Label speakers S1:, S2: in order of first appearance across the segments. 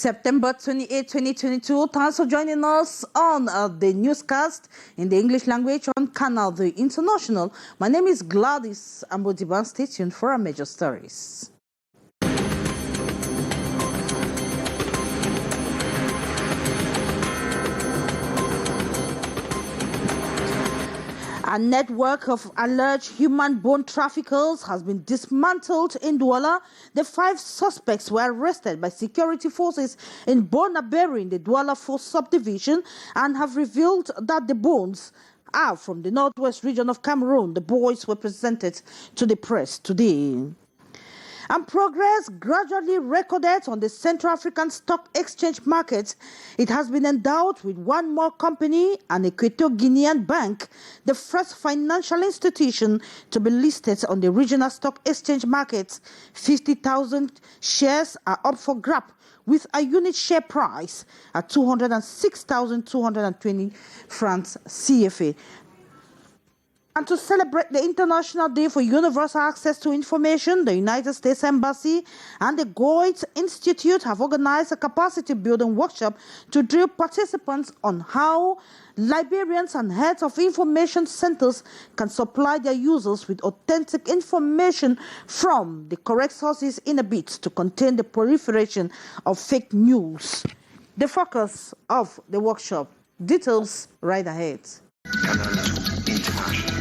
S1: September 28, 2022. Thanks for joining us on the newscast in the English language on Canal, the International. My name is Gladys Ambodiban. Stay tuned for our major stories. A network of alleged human bone traffickers has been dismantled in Douala. The 5 suspects were arrested by security forces in Bonaberi in the Douala 4 subdivision and have revealed that the bones are from the northwest region of Cameroon. The boys were presented to the press today. And progress gradually recorded on the Central African Stock Exchange market. It has been endowed with one more company, an Equatorial Guinean bank, the first financial institution to be listed on the regional stock exchange market. 50,000 shares are up for grab, with a unit share price at 206,220 francs CFA. And to celebrate the International Day for Universal Access to Information, the United States Embassy and the Goethe Institute have organized a capacity building workshop to drill participants on how librarians and heads of information centers can supply their users with authentic information from the correct sources in a bid to contain the proliferation of fake news. The focus of the workshop. Details right ahead.
S2: Canal International.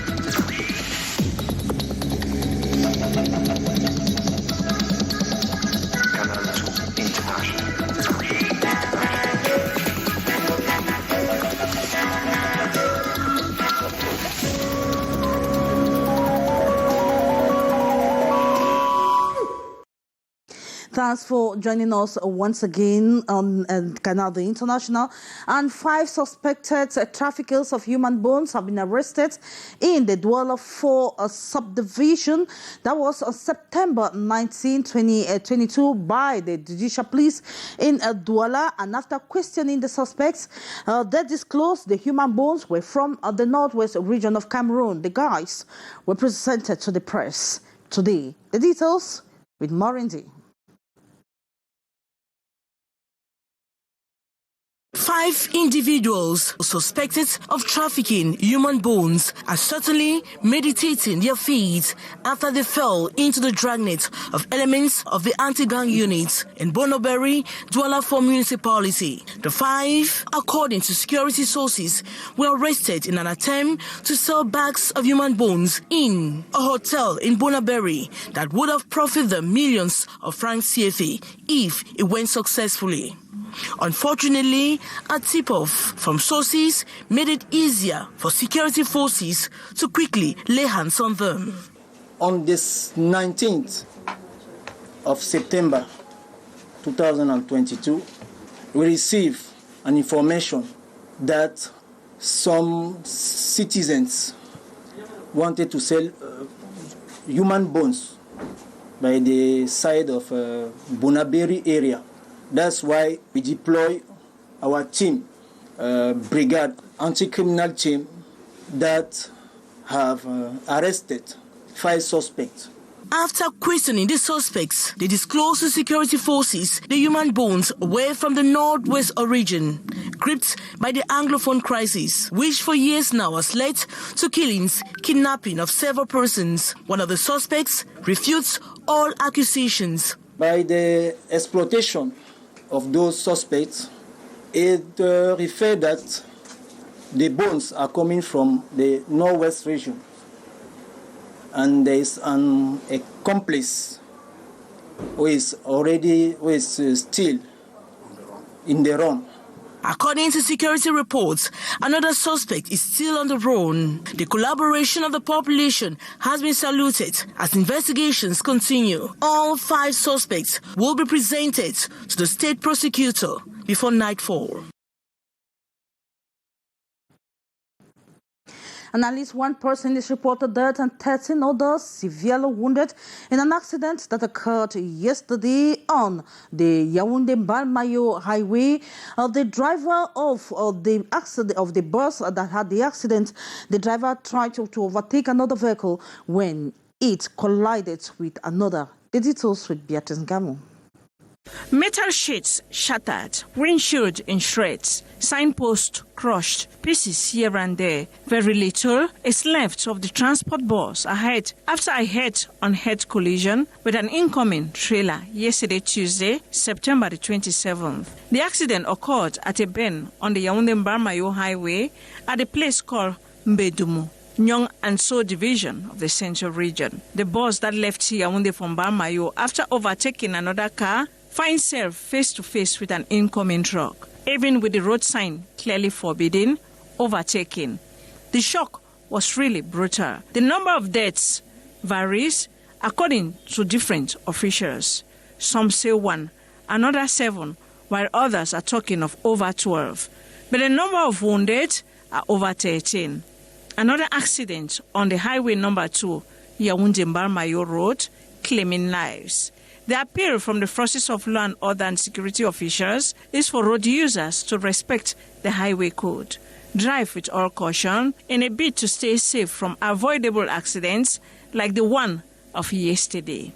S1: Thanks for joining us once again on Canal the International. And 5 suspected traffickers of human bones have been arrested in the Douala 4 subdivision. That was on September 19, 2022 by the Judicial Police in Douala. And after questioning the suspects, they disclosed the human bones were from the northwest region of Cameroon. The guys were presented to the press today. The details with Morindi.
S3: 5 individuals suspected of trafficking human bones are certainly meditating their fate after they fell into the dragnet of elements of the anti-gang unit in Bonaberi, Douala 4 municipality. The 5, according to security sources, were arrested in an attempt to sell bags of human bones in a hotel in Bonaberi that would have profited them millions of francs CFA if it went successfully. Unfortunately, a tip-off from sources made it easier for security forces to quickly lay hands on them.
S4: On this 19th of September 2022, we received an information that some citizens wanted to sell human bones by the side of Bonaberi area. That's why we deploy our team, brigade, anti-criminal team that have arrested 5 suspects.
S3: After questioning the suspects, they disclosed to security forces the human bones were from the northwest origin, gripped by the Anglophone crisis, which for years now has led to killings, kidnapping of several persons. One of the suspects refutes all accusations.
S4: By the exploitation of those suspects, it refers that the bones are coming from the northwest region, and there is an accomplice who is still in the run.
S3: According to security reports, another suspect is still on the run. The collaboration of the population has been saluted as investigations continue. All 5 suspects will be presented to the state prosecutor before nightfall.
S1: And at least 1 person is reported dead and 13 others severely wounded in an accident that occurred yesterday on the Yaoundé-Balmayo highway. The driver of the bus that had the accident, the driver tried to overtake another vehicle when it collided with another. The details with Beatrice Gamu.
S5: Metal sheets shattered, windshield in shreds, signpost crushed, pieces here and there. Very little is left of the transport bus ahead after a head-on-head collision with an incoming trailer yesterday, Tuesday, September the 27th. The accident occurred at a bend on the Yaoundé-Mbarmayo highway at a place called Mbedumu, Nyong and So division of the Central Region. The bus that left Yaoundé from Mbarmayo after overtaking another car finds itself face-to-face with an incoming truck, even with the road sign clearly forbidding overtaking. The shock was really brutal. The number of deaths varies according to different officials. Some say 1, another 7, while others are talking of over 12. But the number of wounded are over 13. Another accident on the highway number 2, Yaoundé-Mbarmayo Road, claiming lives. The appeal from the forces of law and order and security officials is for road users to respect the highway code, drive with all caution in a bid to stay safe from avoidable accidents like the one of yesterday.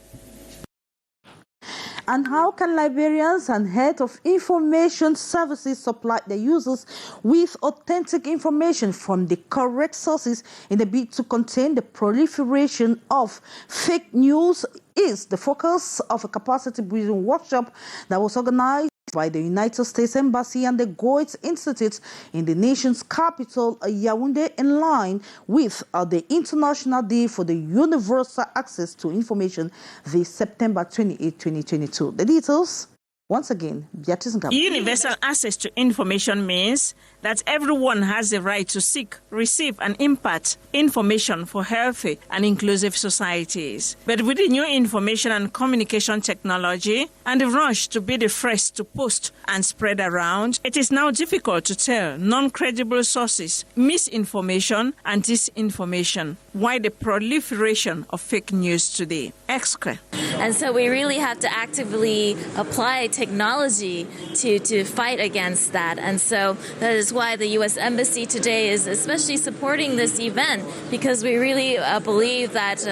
S1: And how can librarians and heads of information services supply their users with authentic information from the correct sources in a bid to contain the proliferation of fake news is the focus of a capacity building workshop that was organized by the United States Embassy and the Goethe Institute in the nation's capital, Yaoundé, in line with the International Day for the Universal Access to Information this September 28, 2022. The details, once again, Beatrice Ngam.
S5: Universal access to information means that everyone has the right to seek, receive, and impart information for healthy and inclusive societies. But with the new information and communication technology and the rush to be the first to post and spread around, it is now difficult to tell non-credible sources, misinformation, and disinformation. Why the proliferation of fake news today? Excre.
S6: And so we really have to actively apply technology to fight against that. And so that is why the U.S. Embassy today is especially supporting this event, because we really believe that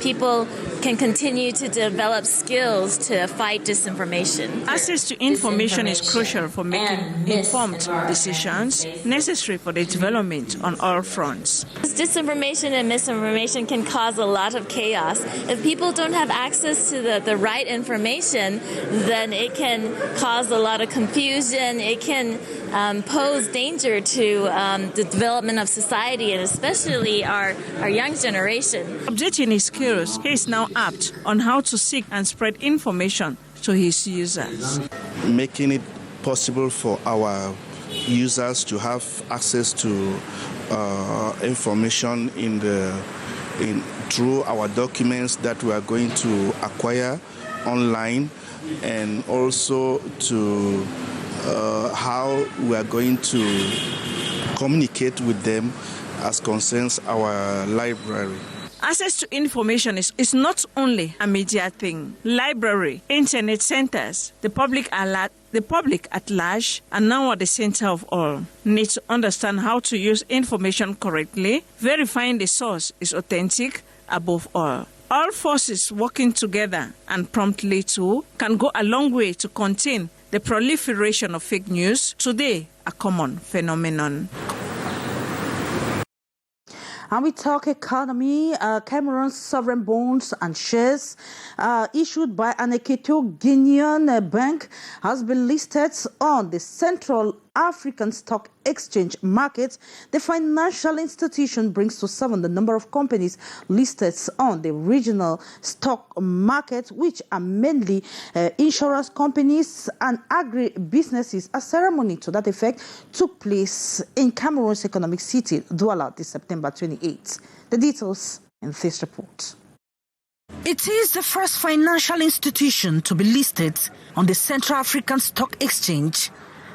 S6: people can continue to develop skills to fight disinformation.
S5: Access to information is crucial for making informed decisions necessary for the development on all fronts.
S6: Disinformation and misinformation can cause a lot of chaos. If people don't have access to the right information, then it can cause a lot of confusion. It can pose danger to the development of society, and especially our young generation.
S5: Updating his skills, he is now apt on how to seek and spread information to his users.
S7: Making it possible for our users to have access to information through our documents that we are going to acquire online, and also to how we are going to communicate with them as concerns our library.
S5: Access to information is not only a media thing. Library, internet centers, the public at large, and now at the center of all, need to understand how to use information correctly. Verifying the source is authentic above all. All forces working together and promptly too can go a long way to contain the proliferation of fake news, today a common phenomenon.
S1: And we talk economy. Cameroon's sovereign bonds and shares issued by an Equatorial bank has been listed on the Central African Stock Exchange market. The financial institution brings to 7 the number of companies listed on the regional stock market, which are mainly insurance companies and agri-businesses. A ceremony to that effect took place in Cameroon's economic city, Douala, this September 28. The details in this report.
S3: It is the first financial institution to be listed on the Central African Stock Exchange.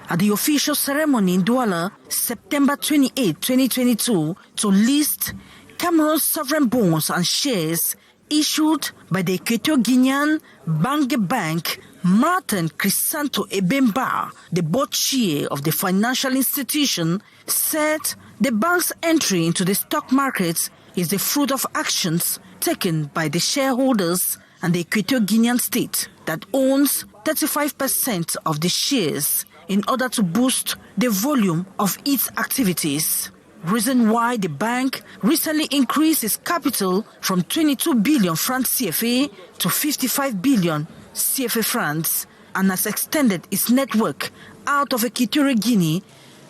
S3: At the official ceremony in Douala, September 28, 2022, to list Cameroon's sovereign bonds and shares issued by the Equatorial Bank, Martin Crisanto Ebemba, the board chair of the financial institution, said the bank's entry into the stock market is the fruit of actions taken by the shareholders and the Equatorial Guinean state. that owns 35% of the shares in order to boost the volume of its activities. Reason why the bank recently increased its capital from 22 billion francs CFA to 55 billion CFA francs and has extended its network out of Equatorial Guinea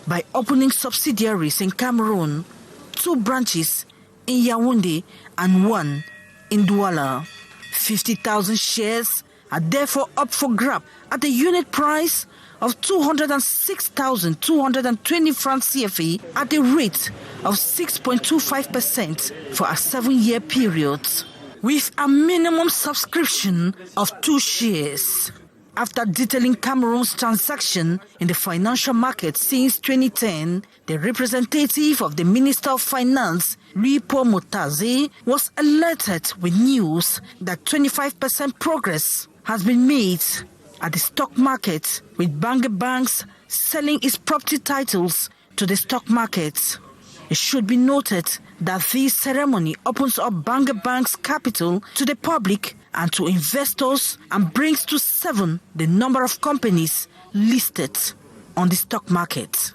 S3: by opening subsidiaries in Cameroon, 2 branches in Yaoundé and 1 in Douala. 50,000 shares are therefore up for grab at a unit price of 206,220 francs CFA at a rate of 6.25% for a 7-year period, with a minimum subscription of 2 shares. After detailing Cameroon's transaction in the financial market since 2010, the representative of the Minister of Finance, Ripo Motaze, was alerted with news that 25% progress has been made at the stock market, with Banga Banks selling its property titles to the stock market. It should be noted that this ceremony opens up Banga Bank's capital to the public and to investors and brings to 7 the number of companies listed on the stock market.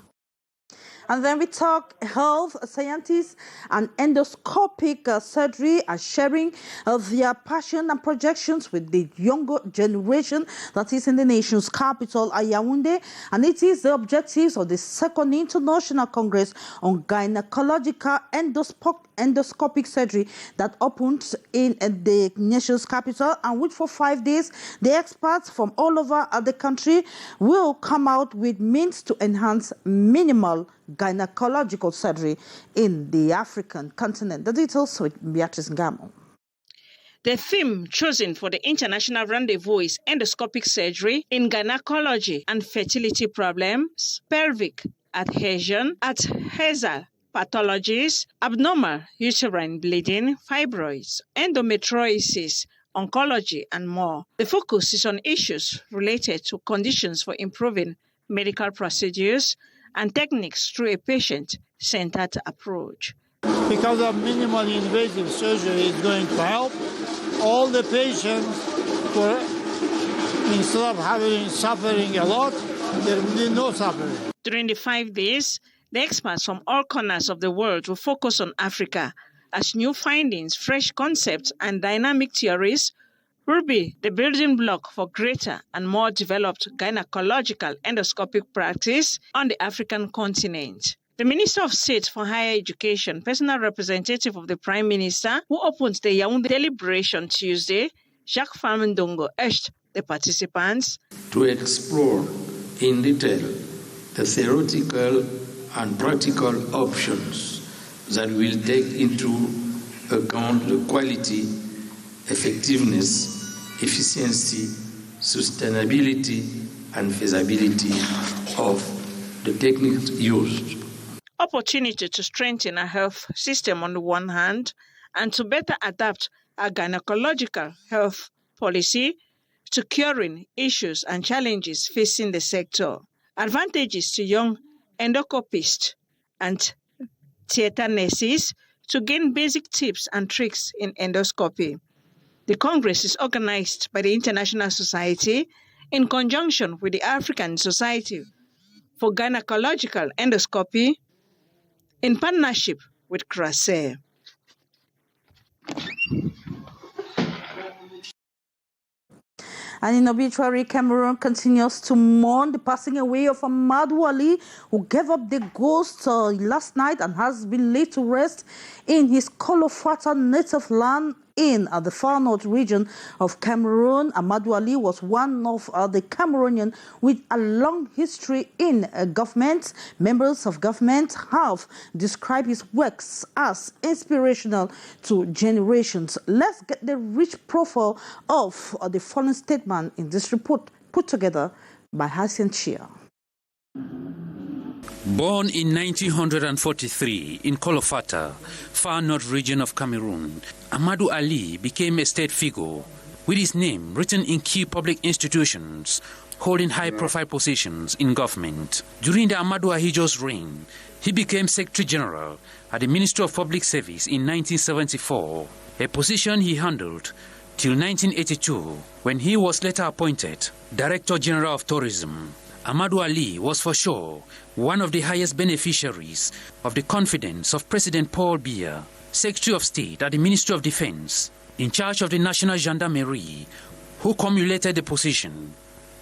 S1: And then we talk health scientists and endoscopic surgery are sharing their passion and projections with the younger generation that is in the nation's capital, Yaoundé. And it is the objectives of the 2nd International Congress on Gynecological Endoscopic Surgery that opened in the nation's capital, and which for 5 days, the experts from all over the country will come out with means to enhance minimal gynecological surgery in the African continent. The details with Beatrice Ngamo.
S5: The theme chosen for the International Rendezvous is endoscopic surgery in gynecology and fertility problems, pelvic adhesion, adhesive pathologies, abnormal uterine bleeding, fibroids, endometriosis, oncology, and more. The focus is on issues related to conditions for improving medical procedures and techniques through a patient-centered approach.
S8: Because of minimal invasive surgery is going to help all the patients, instead of suffering a lot, there will be no suffering.
S5: During the 5 days, the experts from all corners of the world will focus on Africa, as new findings, fresh concepts, and dynamic theories will be the building block for greater and more developed gynecological endoscopic practice on the African continent. The Minister of State for Higher Education, personal representative of the Prime Minister, who opened the Yaoundé deliberation Tuesday, Jacques Famendongo, urged the participants
S9: to explore in detail the theoretical and practical options that will take into account the quality, effectiveness, efficiency, sustainability, and feasibility of the techniques used.
S5: Opportunity to strengthen our health system on the one hand, and to better adapt our gynecological health policy to curing issues and challenges facing the sector. Advantages to young endoscopists and theatre nurses to gain basic tips and tricks in endoscopy. The Congress is organized by the International Society in conjunction with the African Society for Gynecological Endoscopy in partnership with Cliquez.
S1: And in obituary, Cameroon continues to mourn the passing away of Amadou Ali, who gave up the ghost last night and has been laid to rest in his Kolofata native land in the far north region of Cameroon. Amadou Ali was one of the Cameroonians with a long history in government. Members of government have described his works as inspirational to generations. Let's get the rich profile of the fallen statesman in this report put together by Hassan Chia.
S10: Born in 1943 in Kolofata, far north region of Cameroon, Amadou Ali became a state figure with his name written in key public institutions, holding high-profile positions in government. During the Amadou Ahijo's reign, he became Secretary General at the Ministry of Public Service in 1974, a position he handled till 1982, when he was later appointed Director General of Tourism. Amadou Ali was for sure one of the highest beneficiaries of the confidence of President Paul Biya, Secretary of State at the Ministry of Defense, in charge of the National Gendarmerie, who cumulated the position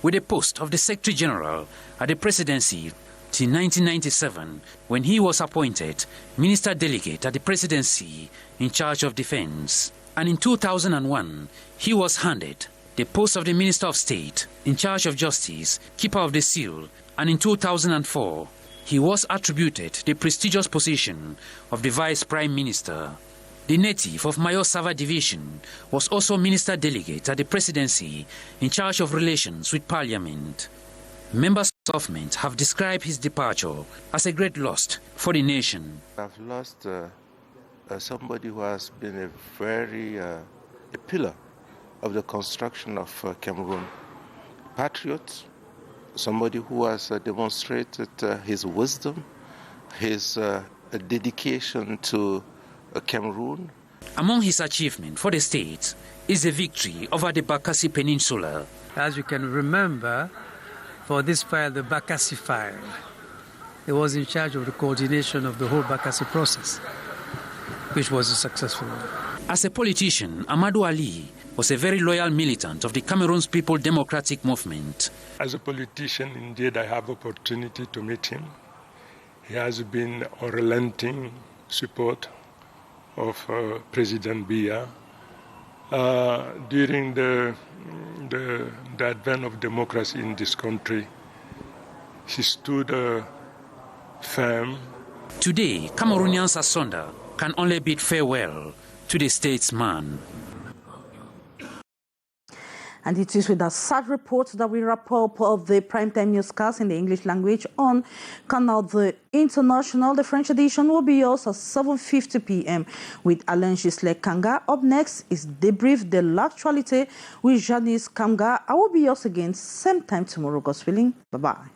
S10: with the post of the Secretary General at the Presidency till 1997, when he was appointed Minister Delegate at the Presidency in charge of Defense. And in 2001, he was handed the post of the Minister of State in charge of Justice, Keeper of the Seal, and in 2004, he was attributed the prestigious position of the Vice Prime Minister. The native of Mayo Sava Division was also Minister Delegate at the Presidency in charge of relations with Parliament. Members of government have described his departure as a great loss for the nation.
S11: I've lost somebody who has been a very a pillar of the construction of Cameroon. Patriot, somebody who has demonstrated his wisdom, his dedication to Cameroon.
S10: Among his achievements for the state is the victory over the Bakassi Peninsula.
S12: As you can remember, for this file, the Bakassi file, he was in charge of the coordination of the whole Bakassi process, which was a successful one.
S10: As a politician, Amadou Ali was a very loyal militant of the Cameroon's People Democratic Movement.
S13: As a politician, indeed, I have opportunity to meet him. He has been a relenting support of President Biya. During the advent of democracy in this country, he stood firm.
S10: Today, Cameroonians asunder can only bid farewell to the statesman.
S1: And it is with a sad report that we wrap up of the primetime newscast in the English language on Canal the International. The French edition will be yours at 7:50 p.m. with Alain Gislet Kanga. Up next is Debrief de l'Actualité with Janice Kamga. I will be yours again same time tomorrow, God's willing. Bye-bye.